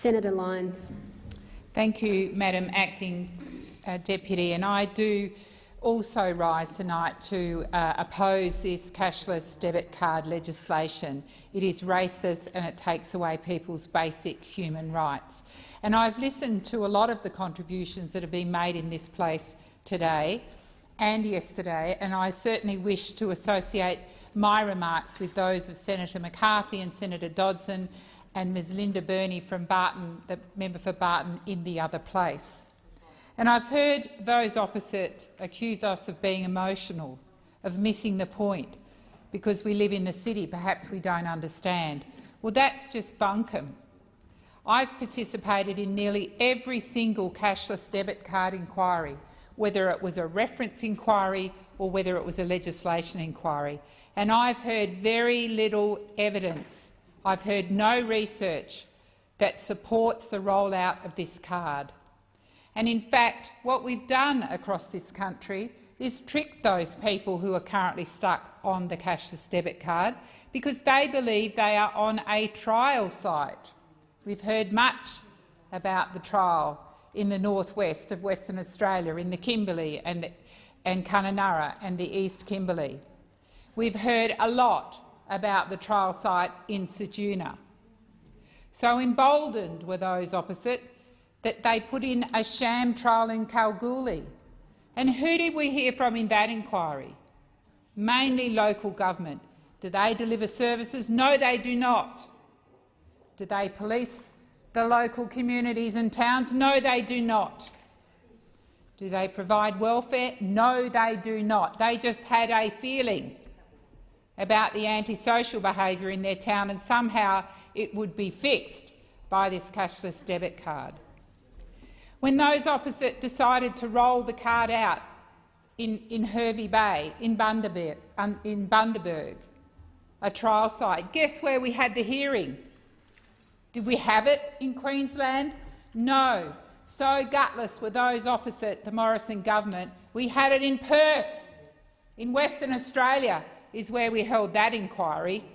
Senator Lyons. Thank you, Madam Acting Deputy. And I do also rise tonight to oppose this cashless debit card legislation. It is racist and it takes away people's basic human rights. And I've listened to a lot of the contributions that have been made in this place today and yesterday, and I certainly wish to associate my remarks with those of Senator McCarthy and Senator Dodson and Ms Linda Burney from Barton, the member for Barton, in the other place. And I've heard those opposite accuse us of being emotional, of missing the point, because we live in the city, perhaps we don't understand. Well, that's just bunkum. I've participated in nearly every single cashless debit card inquiry, whether it was a reference inquiry or whether it was a legislation inquiry, and I've heard very little evidence. I've heard no research that supports the rollout of this card. And in fact, what we've done across this country is trick those people who are currently stuck on the cashless debit card because they believe they are on a trial site. We've heard much about the trial in the northwest of Western Australia, in the Kimberley and Kununurra and the East Kimberley. We've heard a lot about the trial site in Ceduna. So emboldened were those opposite that they put in a sham trial in Kalgoorlie. And who did we hear from in that inquiry? Mainly local government. Do they deliver services? No, they do not. Do they police the local communities and towns? No, they do not. Do they provide welfare? No, they do not. They just had a feeling about the antisocial behaviour in their town, and somehow it would be fixed by this cashless debit card. When those opposite decided to roll the card out in Hervey Bay, in Bundaberg, a trial site, guess where we had the hearing? Did we have it in Queensland? No. So gutless were those opposite the Morrison government. We had it in Perth, in Western Australia, is where we held that inquiry,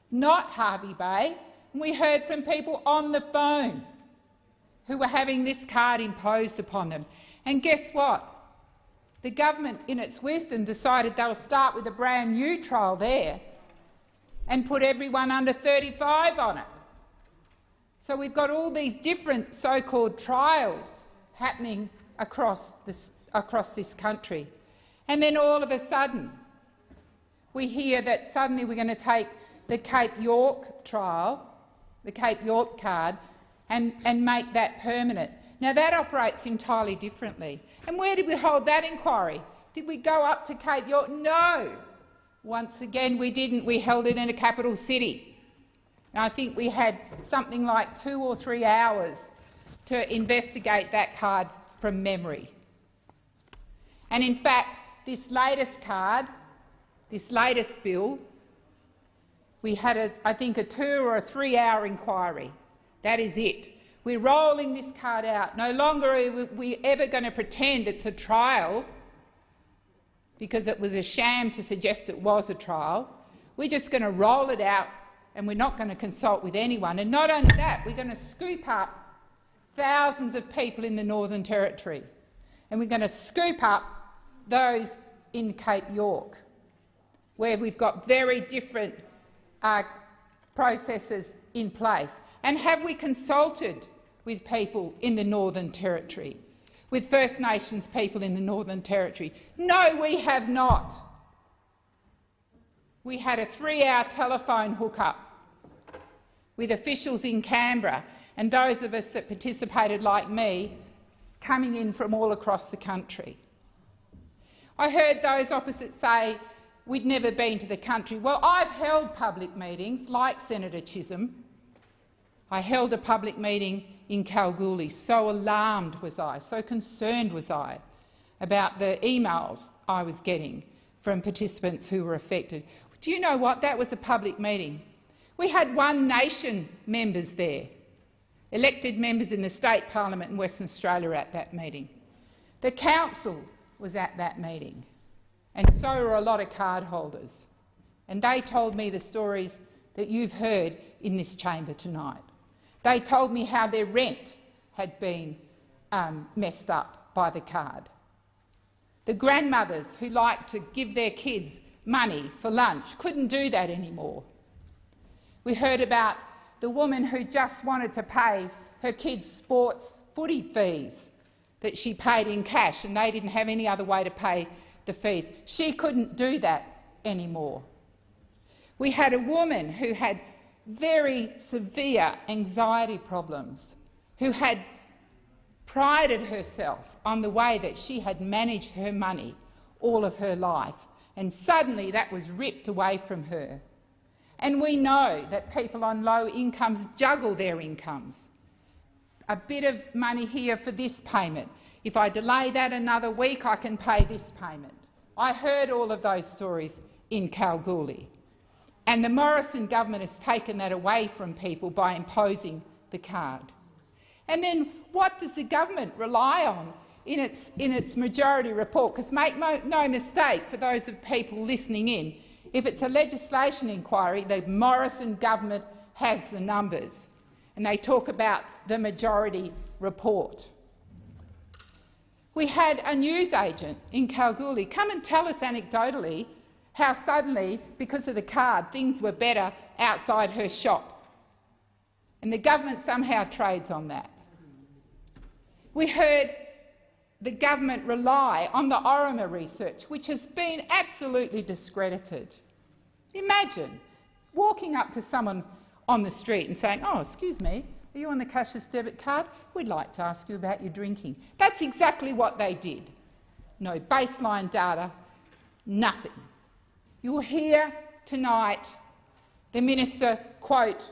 not Hervey Bay. We heard from people on the phone who were having this card imposed upon them. And guess what? The government, in its wisdom, decided they'll start with a brand new trial there and put everyone under 35 on it. So we've got all these different so-called trials happening across this country. And then all of a sudden, we hear that suddenly we're going to take the Cape York trial, the Cape York card, and make that permanent. Now, that operates entirely differently. And where did we hold that inquiry? Did we go up to Cape York? No. Once again, we didn't. We held it in a capital city. And I think we had something like 2 or 3 hours to investigate that card from memory. And in fact, this latest card, this latest bill, we had, I think, a 2 or a 3 hour inquiry. That is it. We're rolling this card out. No longer are we ever going to pretend it's a trial because it was a sham to suggest it was a trial. We're just going to roll it out and we're not going to consult with anyone. And not only that, we're going to scoop up thousands of people in the Northern Territory, and we're going to scoop up those in Cape York, where we've got very different processes in place. And have we consulted with people in the Northern Territory, with First Nations people in the Northern Territory? No, we have not. We had a 3-hour telephone hookup with officials in Canberra and those of us that participated, like me, coming in from all across the country. I heard those opposite say we'd never been to the country. Well, I've held public meetings, like Senator Chisholm. I held a public meeting in Kalgoorlie. So alarmed was I, so concerned was I about the emails I was getting from participants who were affected. Do you know what? That was a public meeting. We had One Nation members there, elected members in the state parliament in Western Australia at that meeting. The council was at that meeting, and so were a lot of card holders. And they told me the stories that you've heard in this chamber tonight. They told me how their rent had been messed up by the card. The grandmothers who liked to give their kids money for lunch couldn't do that anymore. We heard about the woman who just wanted to pay her kids' sports footy fees that she paid in cash, and they didn't have any other way to pay the fees. She couldn't do that anymore. We had a woman who had very severe anxiety problems, who had prided herself on the way that she had managed her money all of her life, and suddenly that was ripped away from her. And we know that people on low incomes juggle their incomes. A bit of money here for this payment. If I delay that another week, I can pay this payment. I heard all of those stories in Kalgoorlie. And the Morrison government has taken that away from people by imposing the card. And then what does the government rely on in its majority report? Because make no mistake, for those of people listening in, if it's a legislation inquiry, the Morrison government has the numbers, and they talk about the majority report. We had a newsagent in Kalgoorlie come and tell us anecdotally how suddenly, because of the card, things were better outside her shop, and the government somehow trades on that. We heard the government rely on the Orima research, which has been absolutely discredited. Imagine walking up to someone on the street and saying, "Oh, excuse me, are you on the cashless debit card? We'd like to ask you about your drinking." That's exactly what they did. No baseline data, nothing. You'll hear tonight the minister quote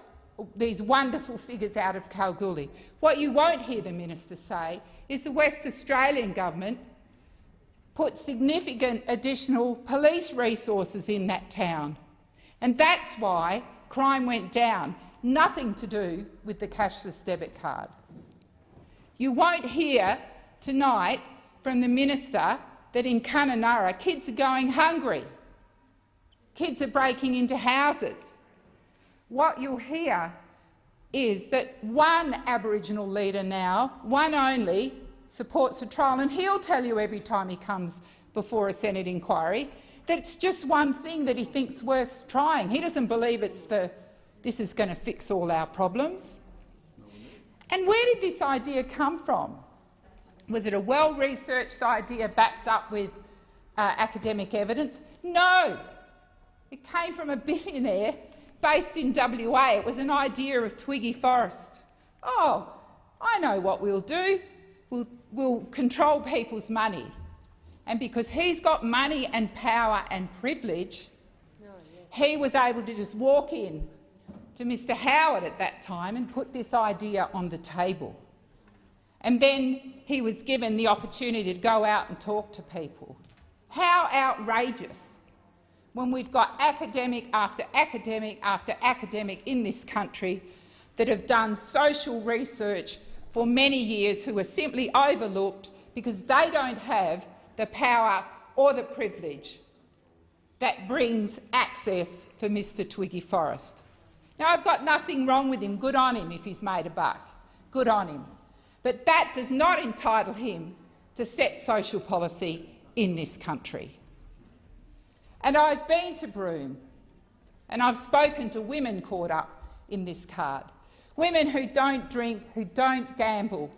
these wonderful figures out of Kalgoorlie. What you won't hear the minister say is the West Australian government put significant additional police resources in that town, and that's why crime went down. Nothing to do with the cashless debit card. You won't hear tonight from the minister that in Kununurra kids are going hungry. Kids are breaking into houses. What you'll hear is that one Aboriginal leader now, one only, supports a trial, and he'll tell you every time he comes before a Senate inquiry that it's just one thing that he thinks worth trying. He doesn't believe this is going to fix all our problems. And where did this idea come from? Was it a well-researched idea backed up with academic evidence? No. It came from a billionaire based in WA. It was an idea of Twiggy Forrest. Oh, I know what we'll do. We'll control people's money. And because he's got money and power and privilege, he was able to just walk in to Mr Howard at that time and put this idea on the table. And then he was given the opportunity to go out and talk to people. How outrageous when we've got academic after academic after academic in this country that have done social research for many years who are simply overlooked because they don't have the power or the privilege that brings access for Mr Twiggy Forrest. Now, I've got nothing wrong with him. Good on him if he's made a buck. Good on him. But that does not entitle him to set social policy in this country. And I've been to Broome, and I've spoken to women caught up in this card. Women who don't drink, who don't gamble,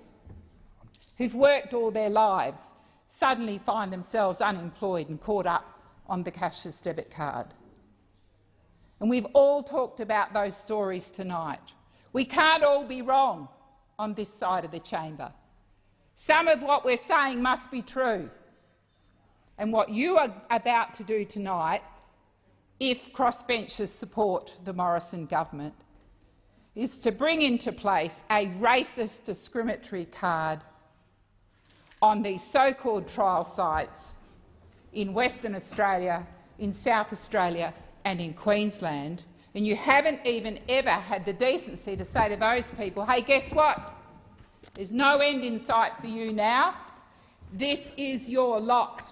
who've worked all their lives, suddenly find themselves unemployed and caught up on the cashless debit card. And we've all talked about those stories tonight. We can't all be wrong on this side of the chamber. Some of what we're saying must be true. And what you are about to do tonight, if crossbenchers support the Morrison government, is to bring into place a racist discriminatory card on these so-called trial sites in Western Australia, in South Australia and in Queensland, and you haven't even ever had the decency to say to those people, hey, guess what? There's no end in sight for you now. This is your lot.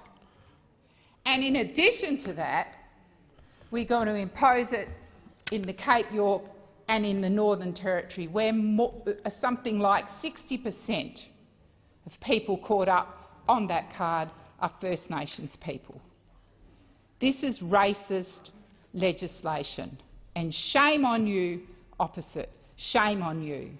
And in addition to that, we're going to impose it in the Cape York and in the Northern Territory, where something like 60% of people caught up on that card are First Nations people. This is racist legislation, and shame on you, opposite. Shame on you.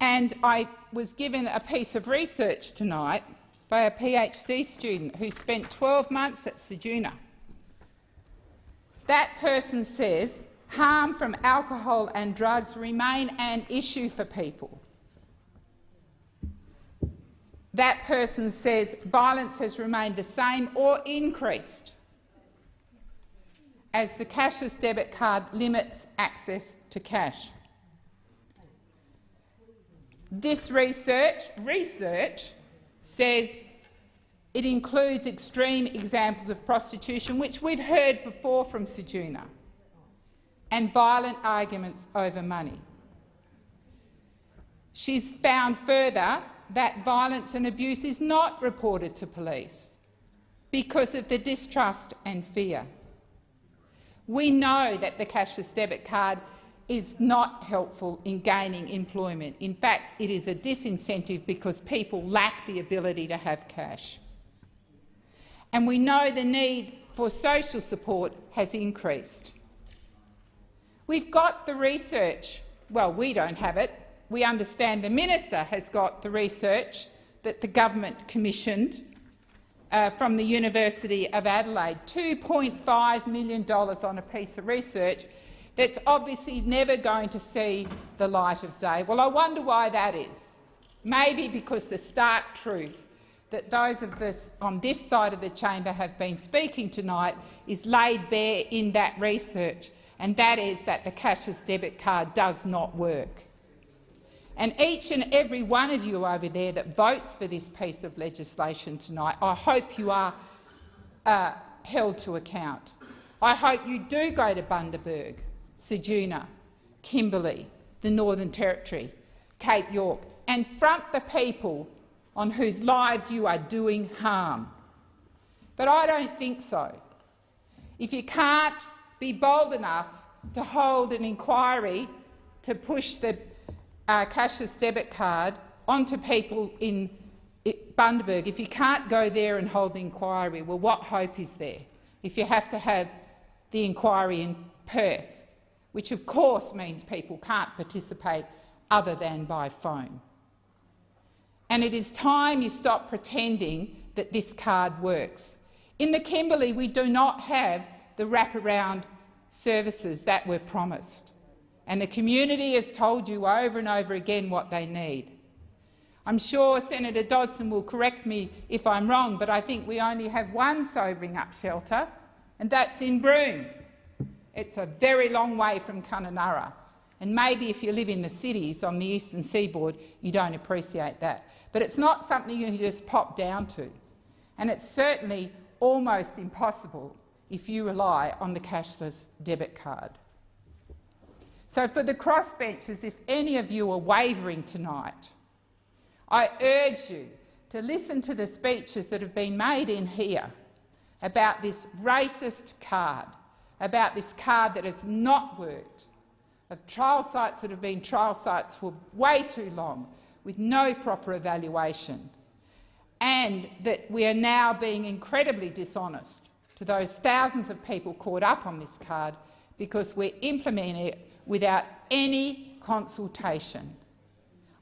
And I was given a piece of research tonight by a PhD student who spent 12 months at Ceduna. That person says harm from alcohol and drugs remain an issue for people. That person says violence has remained the same or increased as the cashless debit card limits access to cash. This research says it includes extreme examples of prostitution, which we've heard before from Ceduna, and violent arguments over money. She's found further that violence and abuse is not reported to police because of the distrust and fear. We know that the cashless debit card is not helpful in gaining employment. In fact, it is a disincentive because people lack the ability to have cash. And we know the need for social support has increased. We've got the research. Well, we don't have it. We understand the minister has got the research that the government commissioned from the University of Adelaide, $2.5 million on a piece of research that's obviously never going to see the light of day. Well, I wonder why that is. Maybe because the stark truth that those of us on this side of the chamber have been speaking tonight is laid bare in that research, and that is that the cashless debit card does not work. And each and every one of you over there that votes for this piece of legislation tonight, I hope you are held to account. I hope you do go to Bundaberg, Ceduna, Kimberley, the Northern Territory, Cape York, and front the people on whose lives you are doing harm. But I don't think so. If you can't be bold enough to hold an inquiry to push the cashless debit card onto people in Bundaberg, if you can't go there and hold the inquiry, well, what hope is there if you have to have the inquiry in Perth, which of course means people can't participate other than by phone? And it is time you stop pretending that this card works. In the Kimberley, we do not have the wraparound services that were promised, and the community has told you over and over again what they need. I'm sure Senator Dodson will correct me if I'm wrong, but I think we only have one sobering-up shelter, and that's in Broome. It's a very long way from Kununurra, and maybe if you live in the cities on the eastern seaboard you don't appreciate that. But it's not something you can just pop down to, and it's certainly almost impossible if you rely on the cashless debit card. So for the crossbenchers, if any of you are wavering tonight, I urge you to listen to the speeches that have been made in here about this racist card, about this card that has not worked, of trial sites that have been trial sites for way too long with no proper evaluation, and that we are now being incredibly dishonest to those thousands of people caught up on this card because we're implementing it without any consultation.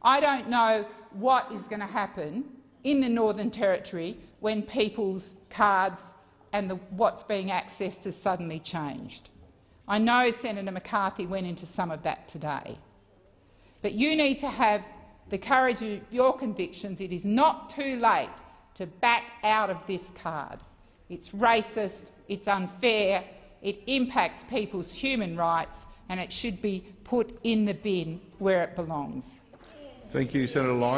I don't know what is going to happen in the Northern Territory when people's cards and what's being accessed has suddenly changed. I know Senator McCarthy went into some of that today. But you need to have the courage of your convictions. It is not too late to back out of this card. It's racist, it's unfair, it impacts people's human rights, and it should be put in the bin where it belongs. Thank you, Senator Lyon.